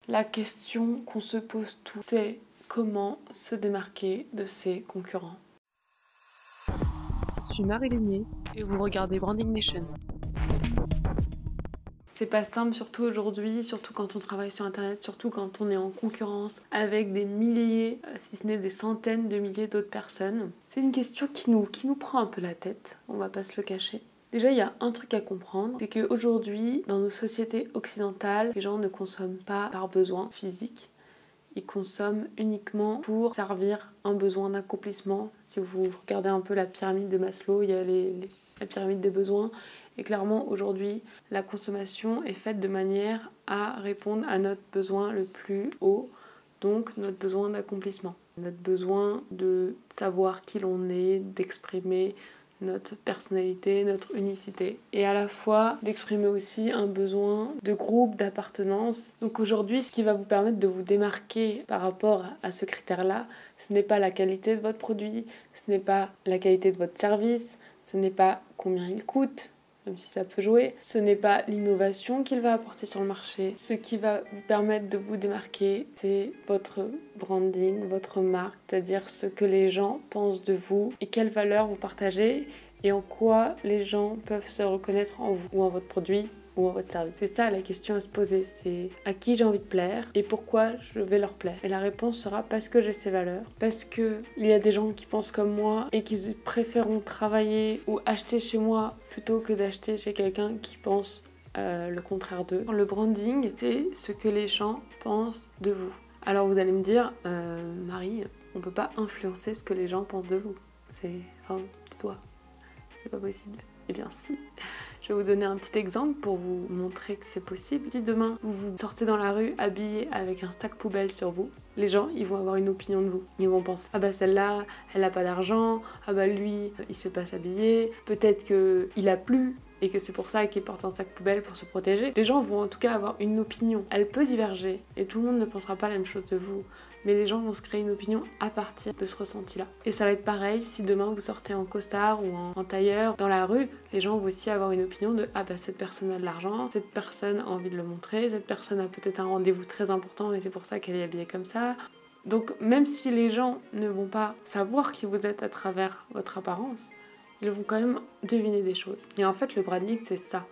La question qu'on se pose tous, c'est comment se démarquer de ses concurrents. Je suis Marie Lénier et vous regardez Branding Nation. C'est pas simple, surtout aujourd'hui, surtout quand on travaille sur internet, surtout quand on est en concurrence avec des milliers, si ce n'est des centaines de milliers d'autres personnes. C'est une question qui nous prend un peu la tête, on va pas se le cacher. Déjà, il y a un truc à comprendre, c'est qu'aujourd'hui, dans nos sociétés occidentales, les gens ne consomment pas par besoin physique. Ils consomment uniquement pour servir un besoin d'accomplissement. Si vous regardez un peu la pyramide de Maslow, il y a la pyramide des besoins. Et clairement, aujourd'hui, la consommation est faite de manière à répondre à notre besoin le plus haut, donc notre besoin d'accomplissement. Notre besoin de savoir qui l'on est, d'exprimer notre personnalité, notre unicité. Et à la fois d'exprimer aussi un besoin de groupe, d'appartenance. Donc aujourd'hui, ce qui va vous permettre de vous démarquer par rapport à ce critère-là, ce n'est pas la qualité de votre produit, ce n'est pas la qualité de votre service, ce n'est pas combien il coûte, même si ça peut jouer. Ce n'est pas l'innovation qu'il va apporter sur le marché. Ce qui va vous permettre de vous démarquer, c'est votre branding, votre marque, c'est-à-dire ce que les gens pensent de vous et quelles valeurs vous partagez et en quoi les gens peuvent se reconnaître en vous ou en votre produit ou en votre service. C'est ça la question à se poser, c'est à qui j'ai envie de plaire et pourquoi je vais leur plaire. Et la réponse sera parce que j'ai ces valeurs, parce que il y a des gens qui pensent comme moi et qui préféreront travailler ou acheter chez moi plutôt que d'acheter chez quelqu'un qui pense le contraire d'eux. Le branding, c'est ce que les gens pensent de vous. Alors vous allez me dire, Marie, on peut pas influencer ce que les gens pensent de vous. C'est toi, c'est pas possible. Eh bien si. Je vais vous donner un petit exemple pour vous montrer que c'est possible. Si demain vous vous sortez dans la rue habillé avec un sac poubelle sur vous, les gens ils vont avoir une opinion de vous. Ils vont penser ah bah celle-là elle a pas d'argent, ah bah lui il sait pas s'habiller, peut-être qu'il a plu et que c'est pour ça qu'il porte un sac poubelle pour se protéger. Les gens vont en tout cas avoir une opinion. Elle peut diverger et tout le monde ne pensera pas la même chose de vous. Mais les gens vont se créer une opinion à partir de ce ressenti-là. Et ça va être pareil si demain vous sortez en costard ou en tailleur dans la rue, les gens vont aussi avoir une opinion de ah bah cette personne a de l'argent, cette personne a envie de le montrer, cette personne a peut-être un rendez-vous très important et c'est pour ça qu'elle est habillée comme ça. Donc même si les gens ne vont pas savoir qui vous êtes à travers votre apparence, ils vont quand même deviner des choses. Et en fait le branding c'est ça,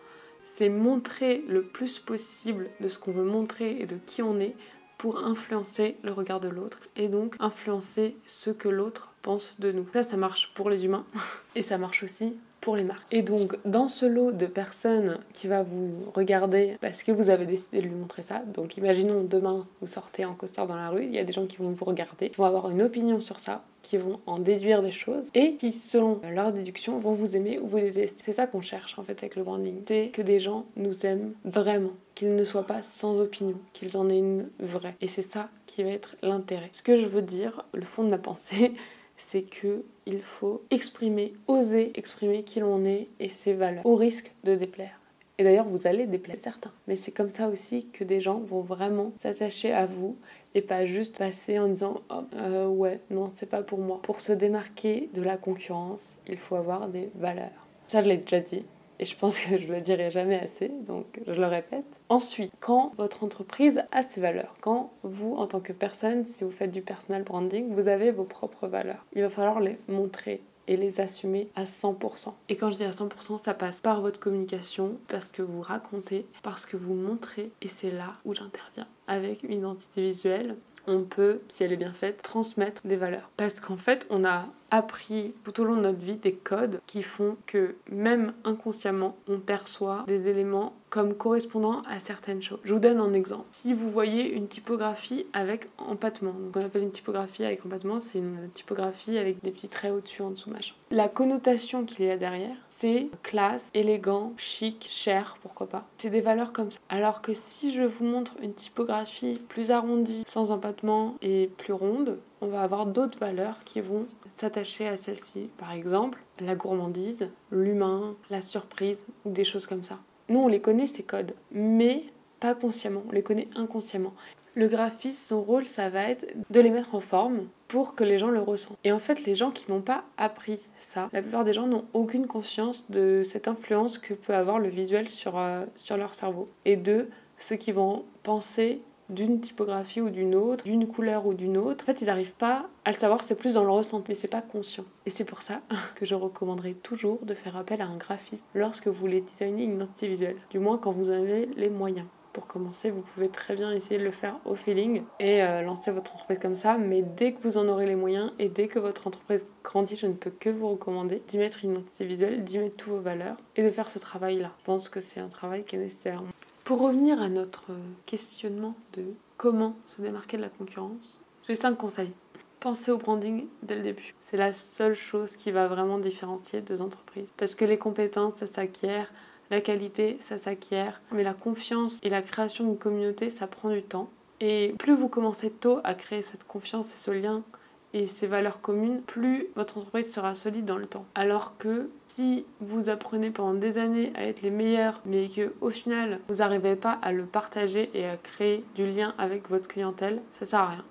c'est montrer le plus possible de ce qu'on veut montrer et de qui on est pour influencer le regard de l'autre et donc influencer ce que l'autre pense de nous. Ça marche pour les humains et ça marche aussi pour les marques. Et donc dans ce lot de personnes qui va vous regarder parce que vous avez décidé de lui montrer ça, donc imaginons demain vous sortez en costard dans la rue, il y a des gens qui vont vous regarder, qui vont avoir une opinion sur ça, qui vont en déduire des choses et qui selon leur déduction vont vous aimer ou vous détester. C'est ça qu'on cherche en fait avec le branding, c'est que des gens nous aiment vraiment, qu'ils ne soient pas sans opinion, qu'ils en aient une vraie. Et c'est ça qui va être l'intérêt. Ce que je veux dire, le fond de ma pensée, c'est que il faut exprimer, oser exprimer qui l'on est et ses valeurs, au risque de déplaire. Et d'ailleurs, vous allez déplaire certains. Mais c'est comme ça aussi que des gens vont vraiment s'attacher à vous et pas juste passer en disant oh, ouais, non, c'est pas pour moi. Pour se démarquer de la concurrence, il faut avoir des valeurs. Ça, je l'ai déjà dit. Et je pense que je le dirai jamais assez, donc je le répète. Ensuite, quand votre entreprise a ses valeurs, quand vous, en tant que personne, si vous faites du personal branding, vous avez vos propres valeurs, il va falloir les montrer et les assumer à 100%. Et quand je dis à 100%, ça passe par votre communication, parce que vous racontez, parce que vous montrez, et c'est là où j'interviens. Avec une identité visuelle, on peut, si elle est bien faite, transmettre des valeurs. Parce qu'en fait, on a appris tout au long de notre vie des codes qui font que même inconsciemment, on perçoit des éléments comme correspondant à certaines choses. Je vous donne un exemple. Si vous voyez une typographie avec empattement, donc on appelle une typographie avec empattement, c'est une typographie avec des petits traits au-dessus, en dessous, machin. La connotation qu'il y a derrière, c'est classe, élégant, chic, cher, pourquoi pas. C'est des valeurs comme ça. Alors que si je vous montre une typographie plus arrondie, sans empattement et plus ronde, on va avoir d'autres valeurs qui vont s'attacher à celle-ci. Par exemple, la gourmandise, l'humain, la surprise ou des choses comme ça. Nous, on les connaît ces codes, mais pas consciemment, on les connaît inconsciemment. Le graphiste, son rôle, ça va être de les mettre en forme pour que les gens le ressentent. Et en fait, les gens qui n'ont pas appris ça, la plupart des gens n'ont aucune conscience de cette influence que peut avoir le visuel sur leur cerveau. Et de ce qu'ils vont penser d'une typographie ou d'une autre, d'une couleur ou d'une autre. En fait, ils n'arrivent pas à le savoir, c'est plus dans le ressenti, mais c'est pas conscient. Et c'est pour ça que je recommanderais toujours de faire appel à un graphiste lorsque vous voulez designer une identité visuelle, du moins quand vous avez les moyens. Pour commencer, vous pouvez très bien essayer de le faire au feeling et lancer votre entreprise comme ça, mais dès que vous en aurez les moyens et dès que votre entreprise grandit, je ne peux que vous recommander d'y mettre une identité visuelle, d'y mettre tous vos valeurs et de faire ce travail-là. Je pense que c'est un travail qui est nécessaire. Pour revenir à notre questionnement de comment se démarquer de la concurrence, j'ai 5 conseils. Pensez au branding dès le début. C'est la seule chose qui va vraiment différencier deux entreprises. Parce que les compétences, ça s'acquiert. La qualité, ça s'acquiert, mais la confiance et la création d'une communauté, ça prend du temps. Et plus vous commencez tôt à créer cette confiance et ce lien et ces valeurs communes, plus votre entreprise sera solide dans le temps. Alors que si vous apprenez pendant des années à être les meilleurs, mais qu'au final, vous n'arrivez pas à le partager et à créer du lien avec votre clientèle, ça sert à rien.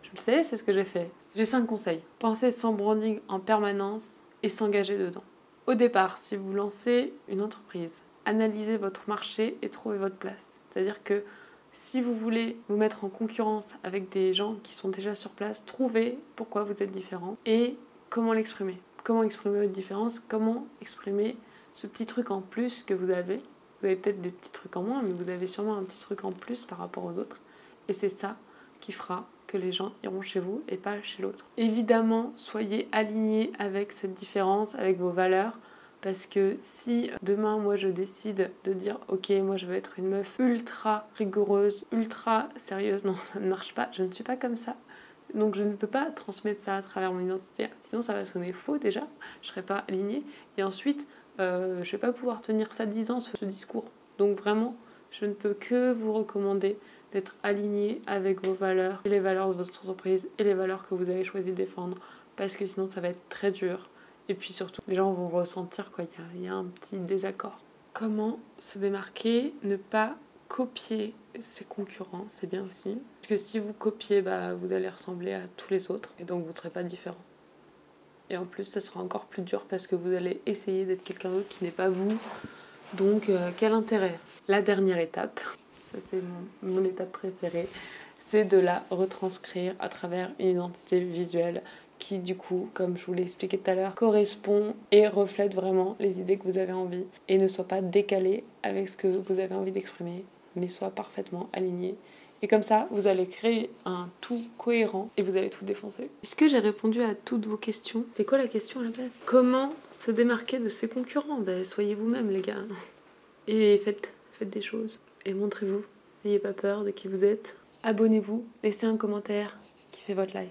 Je le sais, c'est ce que j'ai fait. J'ai 5 conseils. Pensez son branding en permanence et s'engager dedans. Au départ, si vous lancez une entreprise, analysez votre marché et trouvez votre place. C'est-à-dire que si vous voulez vous mettre en concurrence avec des gens qui sont déjà sur place, trouvez pourquoi vous êtes différent et comment l'exprimer. Comment exprimer votre différence, comment exprimer ce petit truc en plus que vous avez. Vous avez peut-être des petits trucs en moins, mais vous avez sûrement un petit truc en plus par rapport aux autres. Et c'est ça qui fera que les gens iront chez vous et pas chez l'autre. Évidemment, soyez alignés avec cette différence, avec vos valeurs, parce que si demain, moi, je décide de dire « Ok, moi, je veux être une meuf ultra rigoureuse, ultra sérieuse », non, ça ne marche pas, je ne suis pas comme ça. Donc, je ne peux pas transmettre ça à travers mon identité, sinon ça va sonner faux déjà, je ne serai pas alignée. Et ensuite, je ne vais pas pouvoir tenir ça 10 ans, ce discours. Donc, vraiment, je ne peux que vous recommander d'être aligné avec vos valeurs et les valeurs de votre entreprise et les valeurs que vous avez choisi de défendre, parce que sinon ça va être très dur et puis surtout les gens vont ressentir il y a un petit désaccord. Comment se démarquer, ne pas copier ses concurrents, c'est bien aussi, parce que si vous copiez, vous allez ressembler à tous les autres et donc vous ne serez pas différent. Et en plus, ça sera encore plus dur parce que vous allez essayer d'être quelqu'un d'autre qui n'est pas vous. Donc, quel intérêt? La dernière étape, ça c'est mon étape préférée, c'est de la retranscrire à travers une identité visuelle qui du coup, comme je vous l'ai expliqué tout à l'heure, correspond et reflète vraiment les idées que vous avez envie et ne soit pas décalée avec ce que vous avez envie d'exprimer, mais soit parfaitement alignée. Et comme ça, vous allez créer un tout cohérent et vous allez tout défoncer. Est-ce que j'ai répondu à toutes vos questions? C'est quoi la question à la base? Comment se démarquer de ses concurrents? Soyez vous-même les gars. Et faites des choses. Et montrez-vous. N'ayez pas peur de qui vous êtes. Abonnez-vous. Laissez un commentaire qui fait votre live.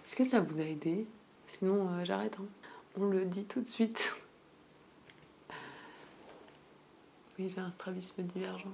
Est-ce que ça vous a aidé? Sinon, j'arrête. On le dit tout de suite. Oui, j'ai un strabisme divergent.